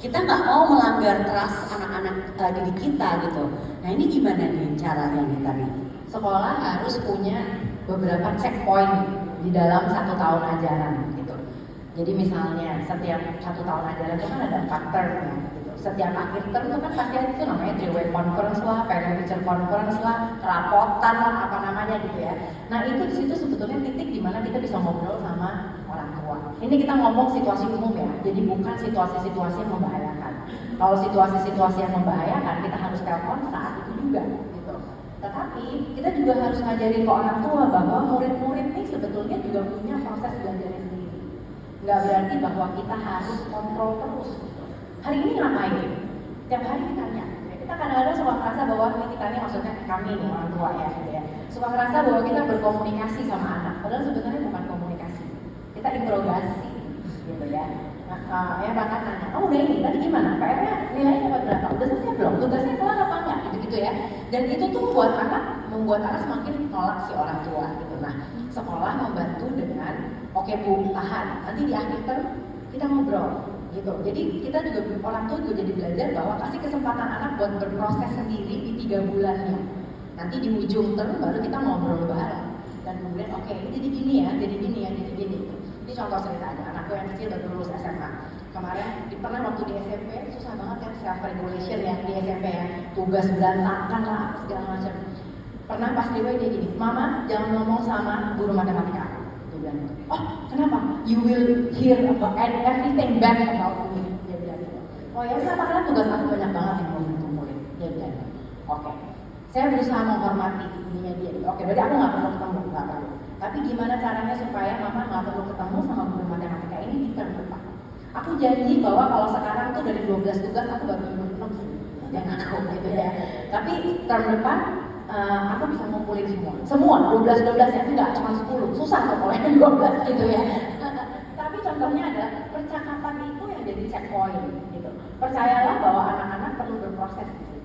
kita nggak mau melanggar trust anak-anak didik kita gitu. Nah ini gimana nih caranya nih tadi? Sekolah harus punya beberapa checkpoint di dalam 1 tahun ajaran gitu. Jadi misalnya setiap 1 tahun ajaran itu kan ada 4 term ya gitu. Setiap akhir term itu kan pasti ada itu namanya 3-way conference lah, parent teacher conference lah, rapotan lah, apa namanya gitu ya. Nah itu di situ sebetulnya titik di mana kita bisa ngobrol sama orang tua. Ini kita ngomong situasi umum ya, jadi bukan situasi-situasi yang membahayakan. Kalau situasi-situasi yang membahayakan kita harus telepon saat itu juga gitu. Tetapi kita juga harus ngajarin ke orang tua bahwa murid-murid ini sebetulnya juga punya proses belajarnya sendiri. Nggak berarti bahwa kita harus kontrol terus. Hari ini ngapain? Tiap hari ditanya. Kita kadang-kadang suka merasa bahwa ini kita ini maksudnya kami nih orang tua ya, gitu ya. Suka merasa bahwa kita berkomunikasi sama anak, padahal sebenarnya bukan komunikasi. Kita interogasi, gitu ya. Nah, ya bahkan nanya, oh udah ini tadi gimana? PR-nya nilainya dapat berapa? Udah selesai belum? Tugasnya kelar apa enggak? Gitu ya. Dan itu tuh membuat anak semakin nolak si orang tua gitu. Nah, sekolah membantu dengan oke Bu, tahan. Nanti di akhir term kita ngobrol gitu. Jadi kita juga orang tua juga jadi belajar bahwa kasih kesempatan anak buat berproses sendiri di 3 bulannya. Nanti di ujung term baru kita ngobrol bareng. Dan kemudian oke, ini jadi gini ya, jadi gini ya, jadi gini. Ini contoh ceritanya, anakku yang kecil baru lulus SMA. Kemarin pernah waktu di SMP susah banget kan self regulation ya di SMP ya, tugas berantakan lah segala macam. Pernah pas dia gini, Mama jangan ngomong sama guru matematika. Dia bilang, oh kenapa? You will hear about everything bad about me. Dia bilang, oh ya udah karena tugas aku banyak banget yang mau dikumpulin. Dia bilang, oke. Saya berusaha menghormati ininya dia. Oke, berarti aku nggak perlu ketemu, nggak perlu. Tapi gimana caranya supaya Mama nggak perlu ketemu sama guru matematika ini di term depan? Aku janji bahwa kalau sekarang tuh dari 12 tugas aku baru 6 sih, jangan aku gitu ya. Tapi term depan aku bisa ngumpulin semua 12 ya, enggak cuma 10, susah kok kalau yang 12 gitu ya. Tapi contohnya ada percakapan itu yang jadi checkpoint gitu. Percayalah bahwa anak-anak perlu berproses gitu.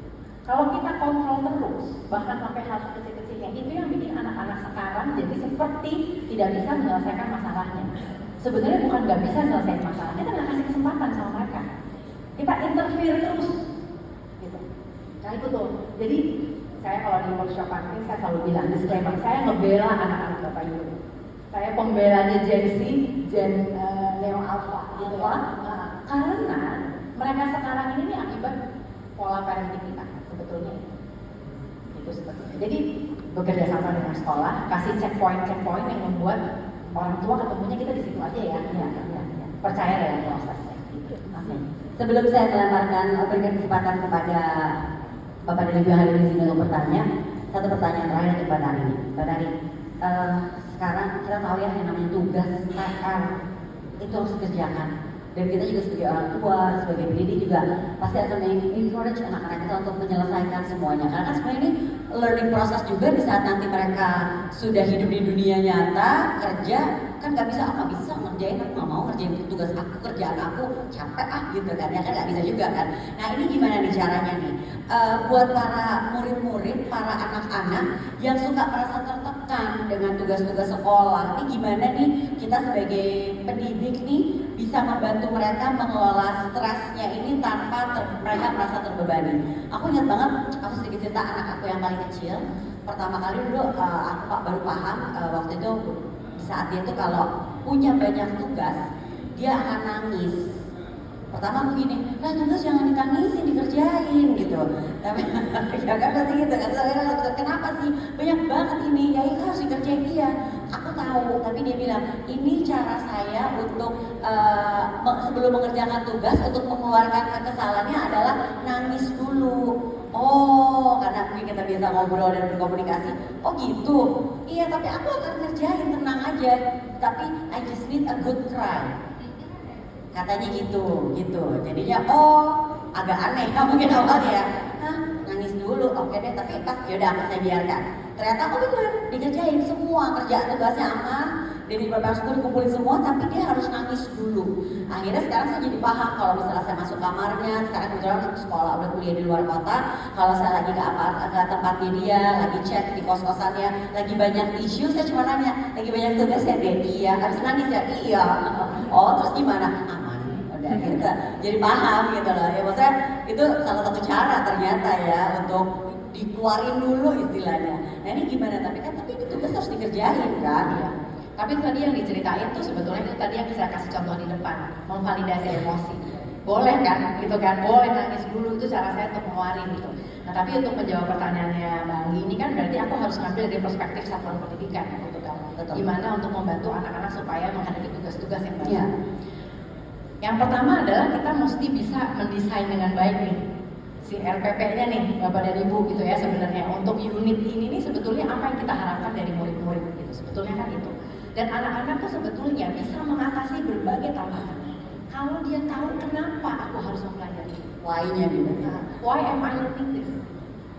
Kalau kita kontrol terus, bahkan sampai hal kecil-kecilnya, itu yang bikin anak-anak sekarang jadi seperti tidak bisa menyelesaikan masalahnya. Sebenarnya bukan nggak bisa menyelesaikan masalahnya, kita nggak kasih kesempatan sama mereka. Kita interfere terus, gitu. Nah itu tuh. Jadi saya kalau di workshop parenting saya selalu bilang disclaimer, saya ngebela anak-anak Bapak Ibu. Saya pembelanya Gen Z, Neo Alpha, gitu ya. Karena mereka sekarang ini akibat pola parenting kita. Sebetulnya itu sebetulnya. Jadi bekerja sama dengan sekolah, kasih checkpoint yang membuat orang tua ketemunya kita di situ aja ya. Ya. Percaya dengan prosesnya. Gitu. Okay. Sebelum saya melemparkan berikan kesempatan kepada Bapak dan Ibu yang hadir di sini untuk bertanya, satu pertanyaan terakhir untuk Mbak Nari. Mbak Nari, sekarang kita tahu ya yang namanya tugas PR itu harus dikerjakan. Dan kita juga sebagai orang tua, sebagai pendidik juga pasti akan encourage anak-anak kita untuk menyelesaikan semuanya. Karena kan sebenarnya ini learning process juga di saat nanti mereka sudah hidup di dunia nyata, kerja, kan nggak bisa ngerjain, aku nggak mau ngerjain tugas aku, kerjaan aku, capek gitu kan, ya kan nggak bisa juga kan. Nah ini gimana nih caranya nih, buat para murid-murid, para anak-anak yang suka merasa tertekan dengan tugas-tugas sekolah, ini gimana nih kita sebagai pendidik nih bisa membantu mereka mengelola stresnya ini tanpa mereka merasa terbebani. Aku ingat banget, aku sedikit cerita anak aku yang paling kecil. Pertama kali dulu aku baru paham waktu itu di saat dia tuh kalau punya banyak tugas dia akan nangis. Pertama aku gini, nah tugas jangan ditangisin, dikerjain gitu. Tapi ya kan pasti gitu kan, kenapa sih banyak banget ini, ya itu harus dikerjain dia. Aku tahu, tapi dia bilang ini cara saya untuk sebelum mengerjakan tugas untuk mengeluarkan kekesalannya adalah nangis dulu. Oh, karena mungkin kita biasa ngobrol dan berkomunikasi. Oh gitu, iya tapi aku akan ngerjain, tenang aja. Tapi I just need a good cry. Katanya gitu. Jadinya agak aneh mungkin awalnya ya. Nangis dulu, oke deh. Tapi pas yaudah saya biarkan. Ternyata benar dikerjain semua kerjaan tugasnya aman. Dan di beberapa school dikumpulin semua, tapi dia harus nangis dulu. Akhirnya sekarang saya jadi paham kalau misalnya saya masuk kamarnya, sekarang kebetulan sekolah udah kuliah di luar kota. Kalau saya lagi ke tempatnya dia, lagi chat di kos-kosannya, lagi banyak isu, saya cuma nanya, lagi banyak tugas ya deh? Iya. Habis nangis ya? Iya. Oh terus gimana? Aman. Udah. kita jadi paham gitu loh. Ya maksudnya itu salah satu cara ternyata ya untuk dikeluarin dulu istilahnya. Nah ini gimana tapi ini tugas harus dikerjain kan? Iya. Tapi tadi yang diceritain tuh sebetulnya itu tadi yang saya kasih contoh di depan, memvalidasi emosi. Boleh kan, gitu kan, boleh nangis dulu, itu cara saya untuk mengeluarin gitu. Nah tapi untuk menjawab pertanyaannya Mbak Anggi ini kan berarti aku harus ngambil dari perspektif satuan pendidikan gitu kan. Gimana untuk membantu anak-anak supaya menghadapi tugas-tugas yang baru. Iya. Yang pertama adalah kita mesti bisa mendesain dengan baik nih si RPP-nya nih Bapak dan Ibu gitu ya sebenarnya untuk unit ini nih sebetulnya apa yang kita harapkan dari murid-murid gitu sebetulnya kan itu. Dan anak-anak tuh sebetulnya bisa mengatasi berbagai tantangan kalau dia tahu kenapa aku harus mempelajari. Why-nya gitu. Why am I learning this?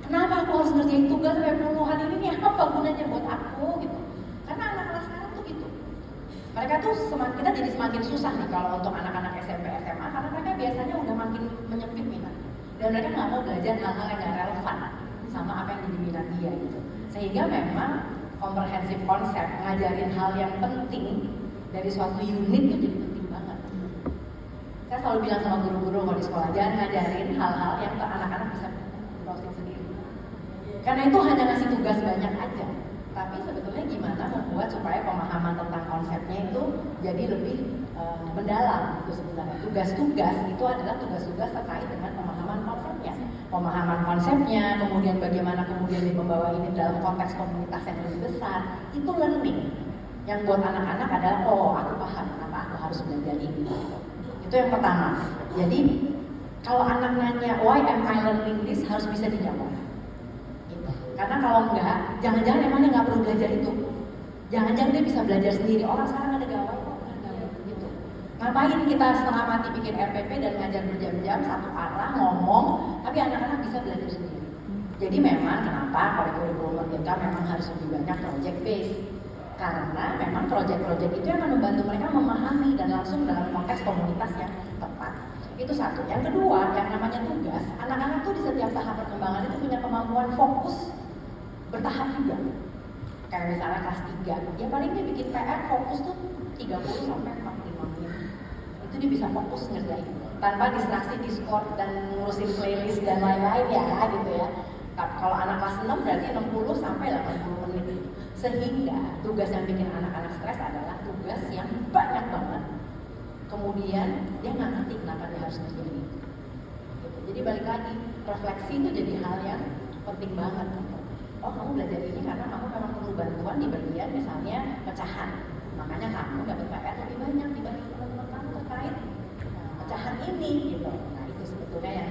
Kenapa aku harus ngerjain tugas sampai puluhan ini nih? Apa gunanya buat aku gitu? Karena anak-anak sekarang tuh gitu. Mereka tuh kita jadi semakin susah nih kalau untuk anak-anak SMP, SMA karena mereka biasanya udah makin menyempit minat dan mereka nggak mau belajar hal-hal yang nggak relevan sama apa yang jadi minat dia gitu. Sehingga memang komprehensif konsep ngajarin hal yang penting dari suatu unit itu jadi penting banget. Saya selalu bilang sama guru-guru kalau di sekolah jangan ngajarin hal-hal yang anak-anak bisa browsing sendiri. Karena itu hanya ngasih tugas banyak aja. Tapi sebetulnya gimana membuat supaya pemahaman tentang konsepnya itu jadi lebih mendalam itu sebenarnya. Tugas-tugas itu adalah tugas-tugas terkait dengan pemahaman konsepnya. Pemahaman konsepnya, kemudian bagaimana kemudian membawa ini dalam konteks komunitas yang lebih besar, itu learning. Yang buat anak-anak adalah, oh aku paham kenapa aku harus belajar ini. Itu yang pertama. Jadi kalau anak nanya, why am I learning this, harus bisa dijawab. Gitu. Karena kalau enggak, jangan-jangan emangnya nggak perlu belajar itu. Jangan-jangan dia bisa belajar sendiri. Orang sekarang ada gawai kok, gitu. Ngapain kita setengah mati bikin RPP dan ngajar berjam-jam satu arah ngomong, tapi anak-anak bisa belajar sendiri. Jadi memang kenapa kurikulum merdeka memang harus lebih banyak project based. Karena memang project-project itu akan membantu mereka memahami dan langsung dalam konteks komunitas yang tepat. Itu satu. Yang kedua, yang namanya tugas, anak-anak tuh di setiap tahap perkembangan itu punya kemampuan fokus bertahap juga. Kayak misalnya kelas 3, ya paling dia bikin PR fokus tuh 30 sampai 45 menit. Itu dia bisa fokus ngerjain tanpa distraksi Discord dan ngurusin playlist dan lain-lain ya gitu ya. Kalau anak kelas 6 berarti 60 sampai 80 menit. Sehingga tugas yang bikin anak-anak stres adalah tugas yang banyak banget. Kemudian dia nggak ngerti kenapa dia harus ngerjain ini. Gitu. Jadi balik lagi, refleksi itu jadi hal yang penting banget. Oh kamu belajar ini karena kamu memang perlu bantuan di bagian misalnya pecahan. Makanya kamu dapat PR lebih banyak dibanding teman-teman kamu terkait pecahan ini gitu. Nah itu sebetulnya yang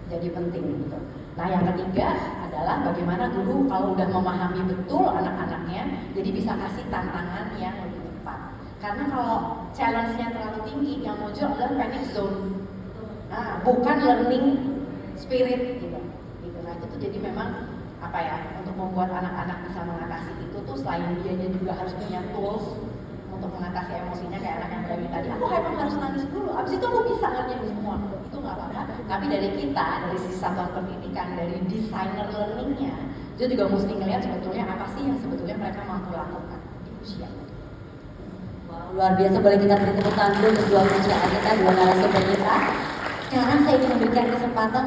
jadi penting gitu. Nah yang ketiga adalah bagaimana guru kalau udah memahami betul anak-anaknya, jadi bisa kasih tantangan yang lebih tepat. Karena kalau challenge-nya terlalu tinggi, yang muncul adalah panic zone. Nah bukan learning spirit gitu. Nah itu tuh jadi memang apa ya, untuk membuat anak-anak bisa mengatasi itu tuh selain dianya juga harus punya tools untuk mengatasi emosinya kayak anak yang berani tadi, aku emang harus nangis dulu, abis itu aku bisa ngerjain semua, itu nggak apa-apa. Tapi dari kita, dari sisi satuan pendidikan, dari designer learningnya, itu juga mesti ngelihat sebetulnya apa sih yang sebetulnya mereka mampu lakukan di usia. Wow, luar biasa, boleh kita beri tepuk tangan dulu untuk dua peserta kita, dua narasumber kita. Sekarang saya ingin memberikan kesempatan